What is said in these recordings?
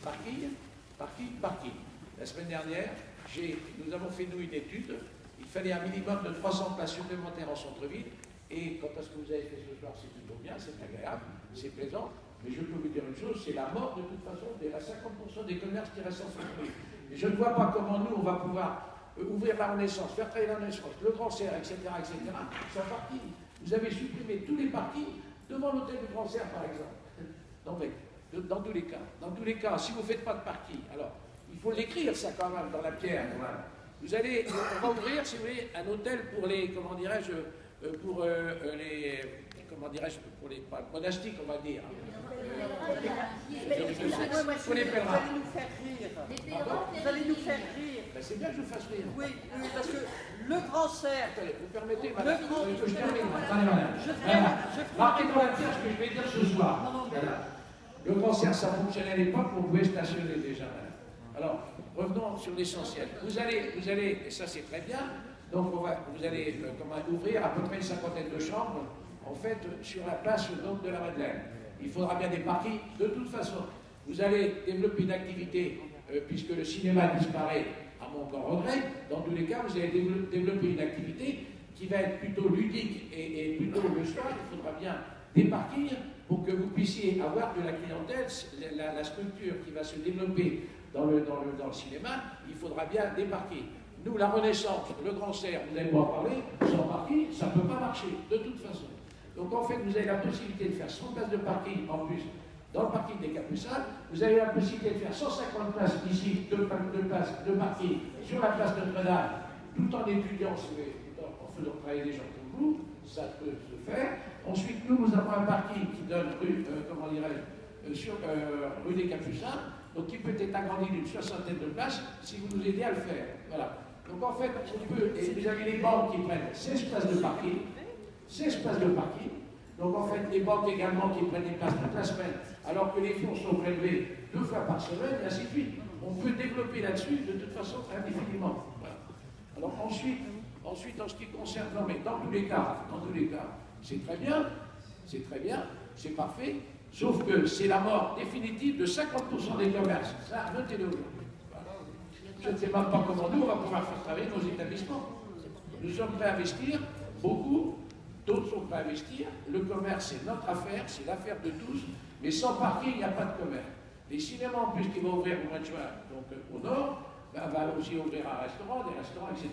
parking. La semaine dernière, nous avons fait, nous, une étude. Il fallait un minimum de 300 places supplémentaires en centre-ville. Et quant à ce que vous avez fait ce soir, c'est plutôt bien, c'est agréable, c'est plaisant. Mais je peux vous dire une chose, c'est la mort de toute façon des 50% des commerces qui restent en centre-ville. Et je ne vois pas comment nous, on va pouvoir ouvrir la Renaissance, faire travailler la Renaissance, le Grand Serre, etc., sans parking. Vous avez supprimé tous les parkings devant l'hôtel du Grand Serre, par exemple. Non, mais dans tous les cas, si vous ne faites pas de parking, alors, il faut l'écrire, ça, quand même, dans la pierre. Voilà. On va ouvrir, si vous voulez, un hôtel pour les, comment dirais-je, pour les monastiques, on va dire. Pour les pèlerins. Vous allez nous faire rire. Ben, c'est bien que je vous fasse rire. Oui, parce que le Grand Serre. Attendez, vous permettez, madame, que je termine. Attendez, madame. Marquez dans la pierre ce que je vais dire ce soir. Le Grand Serre, ça fonctionnait à l'époque, on pouvait stationner déjà, madame. Alors, revenons sur l'essentiel. Vous allez, et ça c'est très bien, donc vous allez ouvrir à peu près une cinquantaine de chambres, en fait, sur la place de la Madeleine. Il faudra bien des parkings. De toute façon, vous allez développer une activité, puisque le cinéma disparaît, à mon grand regret. Dans tous les cas, vous allez développer une activité qui va être plutôt ludique et plutôt le soir. Il faudra bien des parkings pour que vous puissiez avoir de la clientèle, la structure qui va se développer dans le cinéma, il faudra bien des parkings. Nous, la Renaissance, le Grand Serre, vous allez pouvoir parler, sans parking, ça ne peut pas marcher, de toute façon. Donc en fait, vous avez la possibilité de faire 100 places de parking en plus dans le parking des Capucins, vous avez la possibilité de faire 150 places ici, 2 places de parking sur la place Notre-Dame, tout en étudiant, en faisant travailler des gens comme vous, ça peut se faire. Ensuite, nous avons un parking qui donne rue des Capucins, donc qui peut être agrandi d'une 60aine de places si vous nous aidez à le faire. Voilà. Donc en fait, et vous avez les banques qui prennent 16 places de parking, 16 places de parking. Donc en fait, les banques également qui prennent des places toute la semaine, alors que les fonds sont prélevés 2 fois par semaine, et ainsi de suite. On peut développer là-dessus de toute façon indéfiniment. Voilà. Alors ensuite, en ce qui concerne, non mais dans tous les cas, c'est très bien, c'est parfait, sauf que c'est la mort définitive de 50% des commerces. Ça, notez-le. Voilà. Je ne sais même pas comment nous, on va pouvoir faire travailler nos établissements. Nous sommes prêts à investir, beaucoup, d'autres sont prêts à investir. Le commerce, c'est notre affaire, c'est l'affaire de tous, mais sans parking, il n'y a pas de commerce. Les cinémas, en plus, qui vont ouvrir au mois de juin, donc au nord, va aussi ouvrir un restaurant, des restaurants, etc.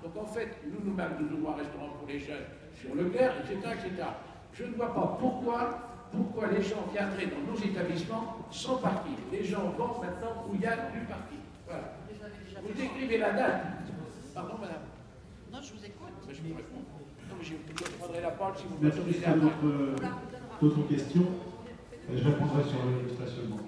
Donc en fait, nous-mêmes, nous ouvrons un restaurant pour les jeunes sur le Caire, etc., etc. Je ne vois pas pourquoi les gens viendraient dans nos établissements sans parking. Les gens vont maintenant où il y a du parking. Voilà. Vous écrivez la date. Pardon, madame? Non, je vous écoute. Mais je vous réponds. Non, mais je prendrai la parole si vous m'autorisez. D'autres questions? Je répondrai sur le stationnement.